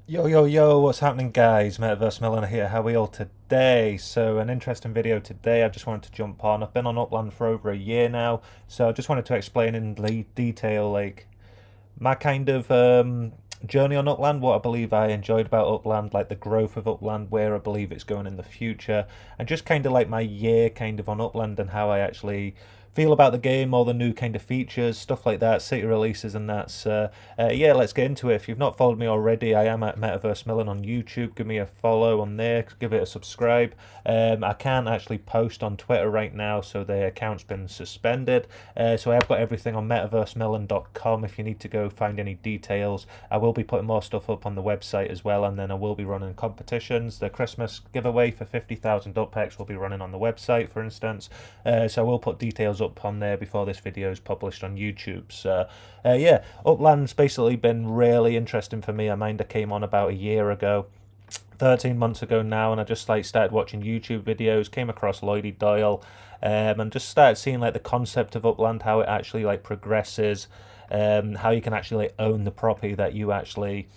Yo, yo, yo, what's happening, guys? METAVERSEMILLEN here. How are we all today? So, an interesting video today. I just wanted to jump on. I've been on Upland for over a year now, so I just wanted to explain in detail, like, my kind of journey on Upland, what I believe I enjoyed about Upland, like the growth of Upland, where I believe it's going in the future, and just kind of like my year kind of on Upland and how I actually feel about the game, all the new kind of features, stuff like that, city releases, and that's yeah. Let's get into it. If you've not followed me already, I am at MetaverseMillen on YouTube. Give me a follow on there. Give it a subscribe. I can't actually post on Twitter right now, so the account's been suspended. So I've got everything on metaversemillen.com if you need to go find any details. I will be putting more stuff up on the website as well, and then I will be running competitions. The Christmas giveaway for 50,000 UPEX will be running on the website, for instance. So I will put details up on there before this video is published on YouTube. So yeah, Upland's basically been really interesting for me. I mind I came on about a year ago. 13 months ago now, and I just like started watching YouTube videos, came across Lloydie Doyle, and just started seeing like the concept of Upland, how it actually like progresses, how you can actually like own the property that you actually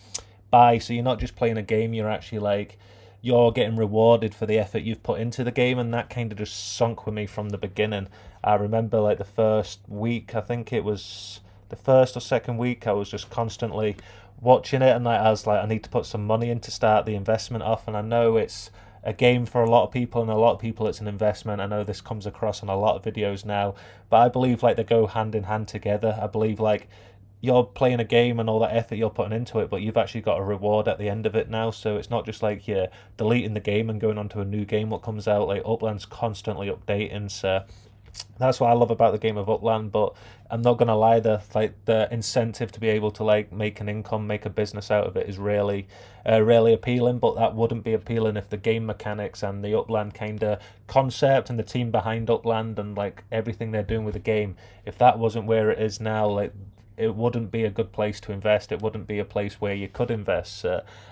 buy. So you're not just playing a game, you're actually like you're getting rewarded for the effort you've put into the game, and that kind of just sunk with me from the beginning. I remember like the first week, I think it was the first or second week, I was just constantly watching it, and like, I was like, I need to put some money in to start the investment off. And I know it's a game for a lot of people, and a lot of people it's an investment. I know this comes across in a lot of videos now, but I believe like they go hand in hand together. I believe like you're playing a game and all that effort you're putting into it, but you've actually got a reward at the end of it now. So it's not just like you're deleting the game and going on to a new game what comes out. Like Upland's constantly updating, so that's what I love about the game of Upland. But I'm not gonna lie, the incentive to be able to like make an income, make a business out of it is really appealing. But that wouldn't be appealing if the game mechanics and the Upland kind of concept and the team behind Upland and like everything they're doing with the game, if that wasn't where it is now, like it wouldn't be a good place to invest. It wouldn't be a place where you could invest.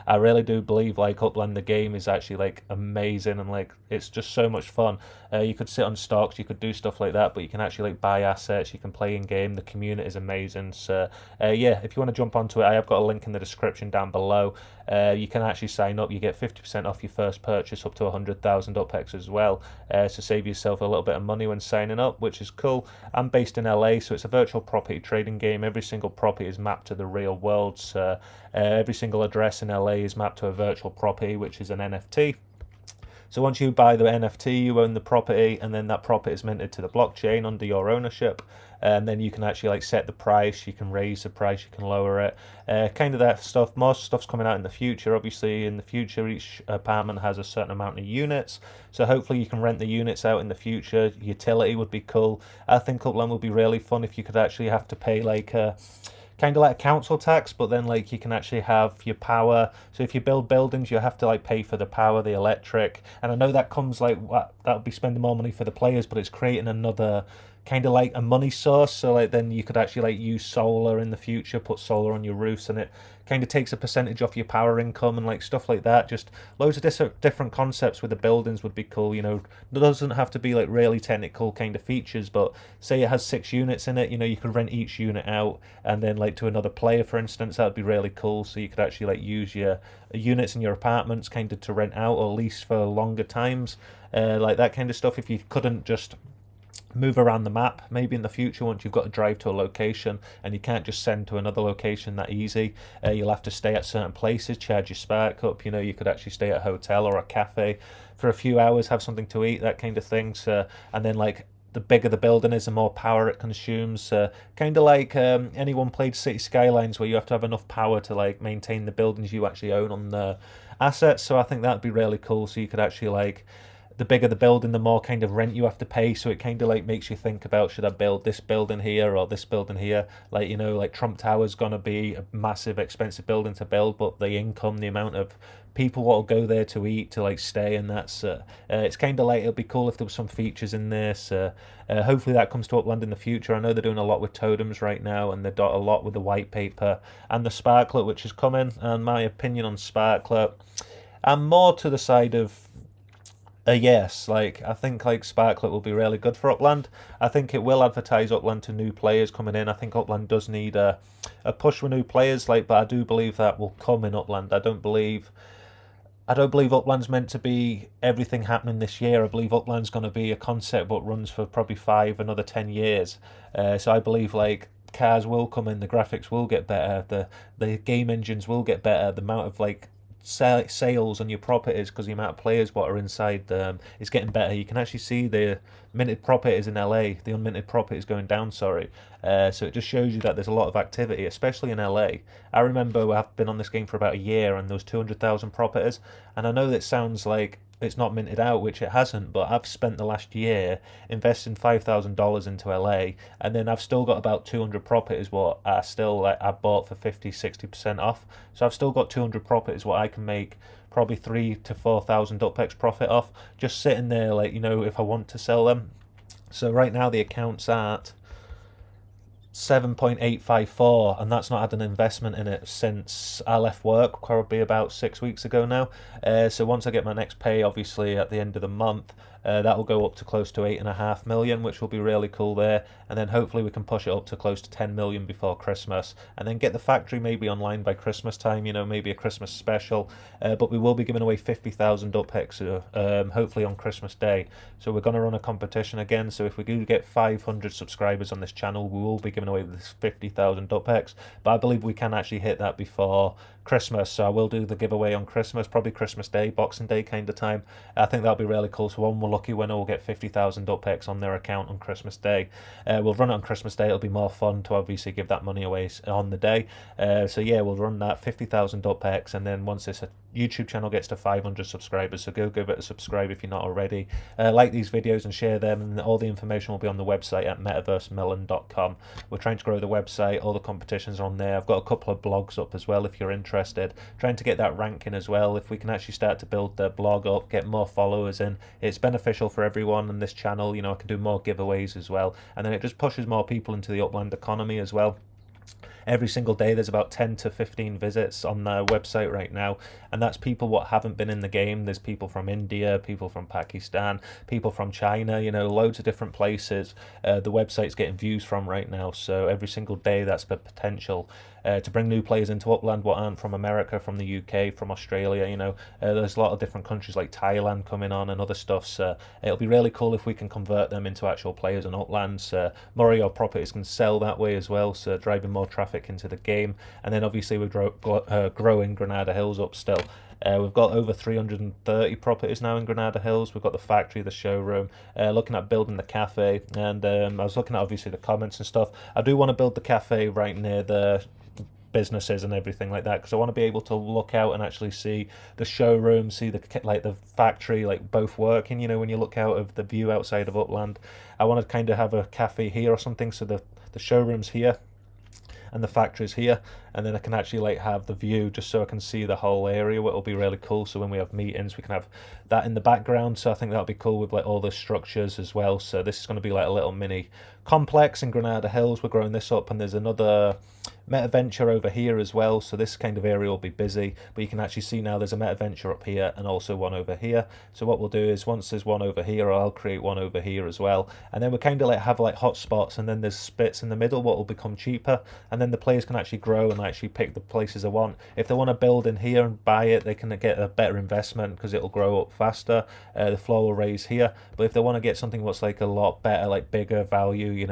I really do believe like Upland the game is actually like amazing, and like it's just so much fun. You could sit on stocks, you could do stuff like that, but you can actually like buy assets, you can play in game. The community is amazing. So yeah, if you want to jump onto it, I have got a link in the description down below. You can actually sign up. You get 50% off your first purchase up to 100,000 UPEX as well. So save yourself a little bit of money when signing up, which is cool. I'm based in LA, so it's a virtual property trading game. Every single property is mapped to the real world. So every single address in LA is mapped to a virtual property, which is an NFT. So once you buy the NFT, you own the property, and then that property is minted to the blockchain under your ownership. And then you can actually like set the price, you can raise the price, you can lower it, kind of that stuff. Most stuff's coming out in the future. Obviously, in the future, each apartment has a certain amount of units, so hopefully you can rent the units out in the future. Utility would be cool. I think Upland would be really fun if you could actually have to pay like kind of like a council tax, but then like you can actually have your power. So if you build buildings, you have to like pay for the power, the electric, and I know that comes like what that would be spending more money for the players, but it's creating another kind of like a money source. So like then you could actually like use solar in the future, put solar on your roofs, and it kind of takes a percentage off your power income and like stuff like that. Just loads of different concepts with the buildings would be cool. You know, it doesn't have to be like really technical kind of features, but say it has 6 units in it, you know, you could rent each unit out and then like to another player, for instance. That would be really cool. So you could actually like use your units in your apartments kind of to rent out or lease for longer times, like that kind of stuff. If you couldn't just move around the map maybe in the future, once you've got to drive to a location and you can't just send to another location that easy, you'll have to stay at certain places, charge your spark up. You know, you could actually stay at a hotel or a cafe for a few hours, have something to eat, that kind of thing. So and then like the bigger the building is, the more power it consumes. Kind of like anyone played City Skylines, where you have to have enough power to like maintain the buildings you actually own on the assets. So I think that'd be really cool. So you could actually like the bigger the building, the more kind of rent you have to pay. So it kind of like makes you think about, should I build this building here or this building here? Like, you know, like Trump Tower's gonna be a massive, expensive building to build, but the income, the amount of people what will go there to eat, to like stay, and that's it's kind of like, it'll be cool if there was some features in this. Hopefully that comes to Upland in the future. I know they're doing a lot with totems right now, and they've done a lot with the white paper and the sparklet, which is coming. And my opinion on sparklet, I'm more to the side of Yes, like I think like Sparklet will be really good for Upland. I think it will advertise Upland to new players coming in. I think Upland does need a push for new players, like, but I do believe that will come in Upland. I don't believe Upland's meant to be everything happening this year. I believe Upland's going to be a concept but runs for probably another 10 years. So I believe like cars will come in, the graphics will get better, the game engines will get better, the amount of like sales on your properties, because the amount of players what are inside is getting better. You can actually see the minted properties in LA, the unminted properties going down, sorry. So it just shows you that there's a lot of activity, especially in LA. I remember I've been on this game for about a year and there was 200,000 properties, and I know that sounds like it's not minted out, which it hasn't, but I've spent the last year investing $5,000 into LA, and then I've still got about 200 properties what I bought for 50-60% off. So I've still got 200 properties what I can make probably 3,000 to 4,000 UPEX profit off, just sitting there, like, if I want to sell them. So right now the account's at 7.854, and that's not had an investment in it since I left work, probably about 6 weeks ago now. So once I get my next pay, obviously at the end of the month, that will go up to close to 8.5 million, which will be really cool there. And then hopefully we can push it up to close to 10 million before Christmas, and then get the factory maybe online by Christmas time, maybe a Christmas special. But we will be giving away 50,000 UPEX, hopefully on Christmas Day. So we're going to run a competition again. So if we do get 500 subscribers on this channel, we will be giving away this 50,000 UPEX. But I believe we can actually hit that before Christmas, so I will do the giveaway on Christmas, probably Christmas Day, Boxing Day kind of time. I think that'll be really cool. So one lucky winner will get 50,000 UPEX on their account on Christmas Day. We'll run it on Christmas Day. It'll be more fun to obviously give that money away on the day. So yeah, we'll run that 50,000 UPEX, and then once this YouTube channel gets to 500 subscribers, so go give it a subscribe if you're not already. Like these videos and share them, and all the information will be on the website at metaversemillen.com. We're trying to grow the website, all the competitions are on there. I've got a couple of blogs up as well if you're interested. Trying to get that ranking as well. If we can actually start to build the blog up, get more followers in, it's beneficial for everyone on this channel. I can do more giveaways as well, and then it just pushes more people into the Upland economy as well. Every single day there's about 10 to 15 visits on their website right now, and that's people what haven't been in the game. There's people from India, people from Pakistan, people from China, loads of different places the website's getting views from right now. So every single day that's the potential to bring new players into Upland what aren't from America, from the UK, from Australia. There's a lot of different countries like Thailand coming on and other stuff, so it'll be really cool if we can convert them into actual players on Upland. So more of your properties can sell that way as well, so driving more traffic into the game. And then obviously we're growing Granada Hills up still. We've got over 330 properties now in Granada Hills. We've got the factory, the showroom, looking at building the cafe, and I was looking at obviously the comments and stuff. I do want to build the cafe right near the businesses and everything like that, because I want to be able to look out and actually see the showroom, see the factory, like both working. When you look out of the view outside of Upland, I want to kind of have a cafe here or something, so the showroom's here and the factory's here, and then I can actually have the view just so I can see the whole area, what will be really cool. So when we have meetings, we can have that in the background. So I think that'll be cool with all the structures as well. So this is going to be a little mini complex in Granada Hills. We're growing this up, and there's another MetaVenture over here as well, so this kind of area will be busy. But you can actually see now there's a MetaVenture up here and also one over here. So what we'll do is once there's one over here, I'll create one over here as well, and then we kind of have hot spots, and then there's spits in the middle what will become cheaper, and then the players can actually grow and actually pick the places they want. If they want to build in here and buy it, they can get a better investment because it'll grow up faster. The floor will raise here. But if they want to get something what's a lot better, bigger value,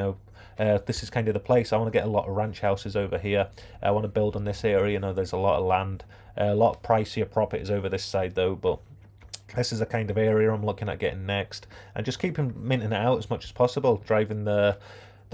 this is kind of the place. I want to get a lot of ranch houses over here. I want to build on this area. There's a lot of land, a lot of pricier properties over this side though, but this is the kind of area I'm looking at getting next, and just keeping minting it out as much as possible, driving the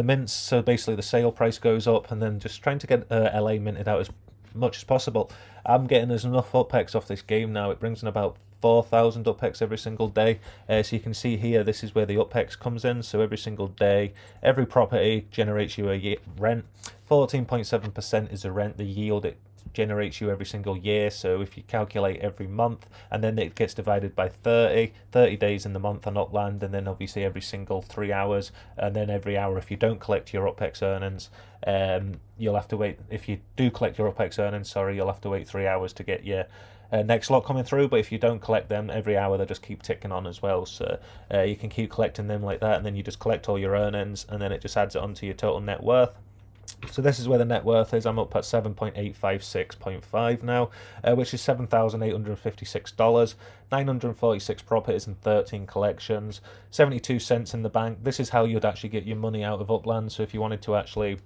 mints, so basically the sale price goes up, and then just trying to get LA minted out as much as possible. I'm getting enough UPEX off this game now. It brings in about 4,000 UPEX every single day. So you can see here, this is where the UPEX comes in. So every single day, every property generates you a rent. 14.7% is the rent, the yield it generates you every single year. So if you calculate every month, and then it gets divided by 30 days in the month on Upland, and then obviously every single 3 hours, and then every hour if you don't collect your UPEX earnings, you'll have to wait. If you do collect your UPEX earnings, sorry, you'll have to wait 3 hours to get your next lot coming through. But if you don't collect them every hour, they just keep ticking on as well. So you can keep collecting them like that, and then you just collect all your earnings, and then it just adds it onto your total net worth. So this is where the net worth is. I'm up at 7.856.5 now, which is $7,856, 946 properties and 13 collections, 72 cents in the bank. This is how you'd actually get your money out of Upland. So if you wanted to actually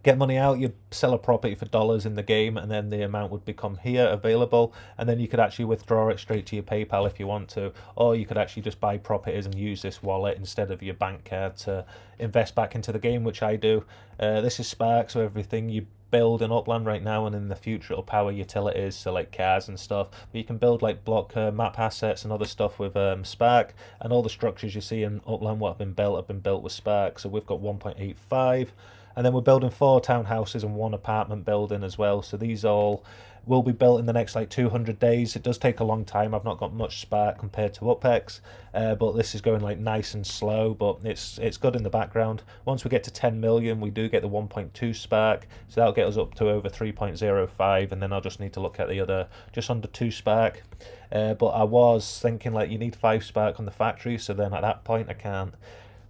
get money out, you'd sell a property for dollars in the game, and then the amount would become here available, and then you could actually withdraw it straight to your PayPal if you want to, or you could actually just buy properties and use this wallet instead of your bank card to invest back into the game, which I do. This is Spark, so everything you build in Upland right now and in the future it'll power utilities, so like cars and stuff, but you can build like block map assets and other stuff with Spark, and all the structures you see in Upland what have been built with Spark. So we've got 1.85, and then we're building 4 townhouses and 1 apartment building as well. So these all will be built in the next like 200 days. It does take a long time. I've not got much Spark compared to UPEX, but this is going like nice and slow, but it's good in the background. Once we get to 10 million, we do get the 1.2 Spark, so that'll get us up to over 3.05, and then I'll just need to look at the other just under 2 Spark. But I was thinking like you need 5 Spark on the factory, so then at that point I can't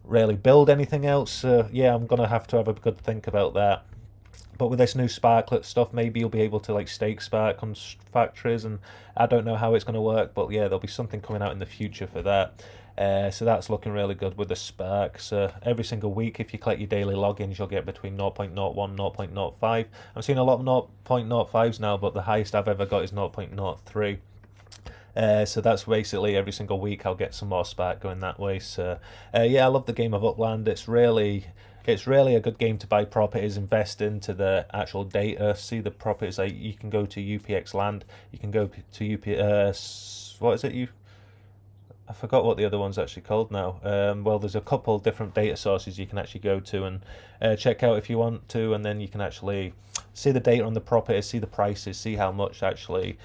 really build anything else. Yeah, I'm gonna have to have a good think about that. But with this new Sparklet stuff, maybe you'll be able to like stake Spark on factories, and I don't know how it's going to work, but yeah, there'll be something coming out in the future for that. So that's looking really good with the Spark. So every single week, if you collect your daily logins, you'll get between 0.01 0.05. I'm seeing a lot of 0.05s now, but the highest I've ever got is 0.03. So that's basically every single week I'll get some more Spark going that way. So yeah, I love the game of Upland. It's really a good game to buy properties, invest into the actual data, see the properties. Like you can go to UPLAND, you can go to what is it? I forgot what the other one's actually called now. Well, there's a couple different data sources you can actually go to and check out if you want to, and then you can actually see the data on the properties, see the prices, see how much actually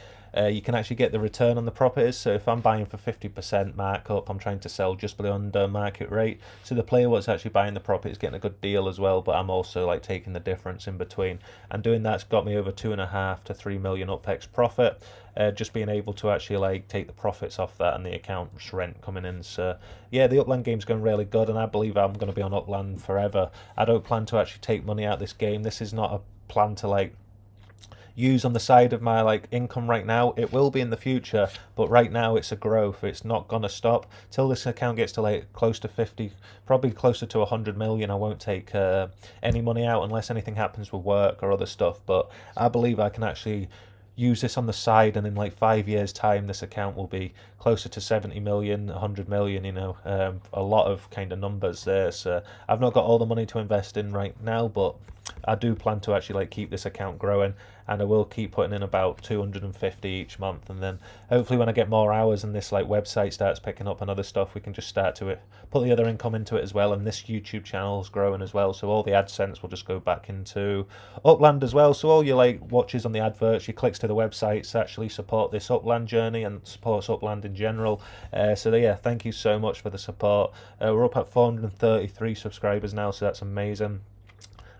you can actually get the return on the properties. So if I'm buying for 50% markup, I'm trying to sell just below under market rate. So the player what's actually buying the property is getting a good deal as well, but I'm also like taking the difference in between. And doing that's got me over 2.5 to 3 million UPEX profit. Just being able to actually like take the profits off that and the account's rent coming in. So yeah, the Upland game's going really good, and I believe I'm going to be on Upland forever. I don't plan to actually take money out of this game. This is not a plan to like use on the side of my like income right now. It will be in the future, but right now it's a growth. It's not gonna stop till this account gets to like close to 50, probably closer to 100 million. I won't take any money out unless anything happens with work or other stuff, but I believe I can actually use this on the side, and in like 5 years time this account will be closer to 70 million, 100 million, you know, a lot of kind of numbers there. So I've not got all the money to invest in right now, but I do plan to actually like keep this account growing, and I will keep putting in about 250 each month, and then hopefully when I get more hours and this like website starts picking up and other stuff, we can just start to put the other income into it as well. And this YouTube channel is growing as well, so all the AdSense will just go back into Upland as well. So all your like watches on the adverts, your clicks to the websites actually support this Upland journey and supports Upland in general. So yeah, thank you so much for the support. We're up at 433 subscribers now, so that's amazing.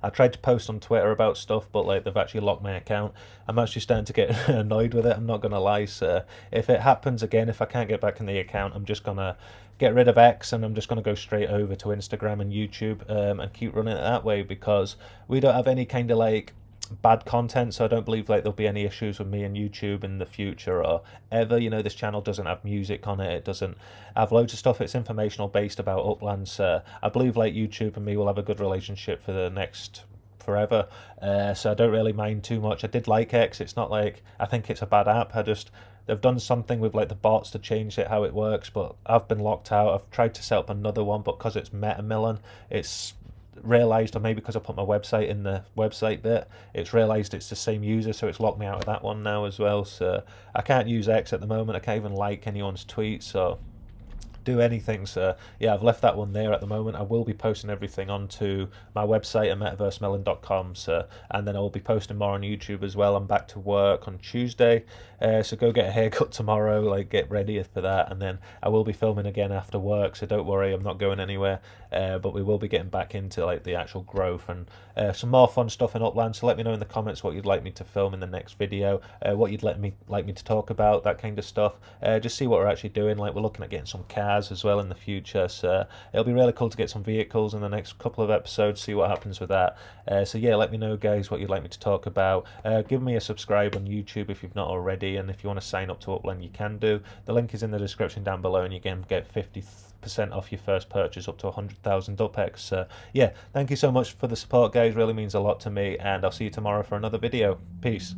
I tried to post on Twitter about stuff, but like they've actually locked my account. I'm actually starting to get annoyed with it, I'm not gonna lie. So if it happens again, if I can't get back in the account, I'm just gonna get rid of X, and I'm just gonna go straight over to Instagram and YouTube, and keep running it that way, because we don't have any kind of like bad content, so I don't believe like there'll be any issues with me and YouTube in the future or ever. You know, this channel doesn't have music on it, it doesn't have loads of stuff, it's informational based about Upland. So I believe like YouTube and me will have a good relationship for the next forever. So I don't really mind too much. I did like X, it's not like I think it's a bad app, they've done something with like the bots to change it how it works, but I've been locked out. I've tried to set up another one, but because it's METAVERSEMILLEN, it's realized, or maybe because I put my website in the website bit, it's realized it's the same user, so it's locked me out of that one now as well. So I can't use X at the moment, I can't even like anyone's tweets. So do anything. So yeah, I've left that one there at the moment. I will be posting everything onto my website at metaversemillen.com. So, and then I will be posting more on YouTube as well. I'm back to work on Tuesday, so go get a haircut tomorrow. Like, get ready for that, and then I will be filming again after work. So don't worry, I'm not going anywhere. But we will be getting back into like the actual growth and some more fun stuff in Upland. So let me know in the comments what you'd like me to film in the next video, what you'd like me to talk about, that kind of stuff. Just see what we're actually doing. Like, we're looking at getting some cars as well in the future. So it'll be really cool to get some vehicles in the next couple of episodes. See what happens with that. So yeah, let me know, guys, what you'd like me to talk about. Give me a subscribe on YouTube if you've not already, and if you want to sign up to Upland, you can do. The link is in the description down below, and you can get 50% off your first purchase up to 100,000 UPEX. Yeah, thank you so much for the support, guys. Really means a lot to me, and I'll see you tomorrow for another video. Peace.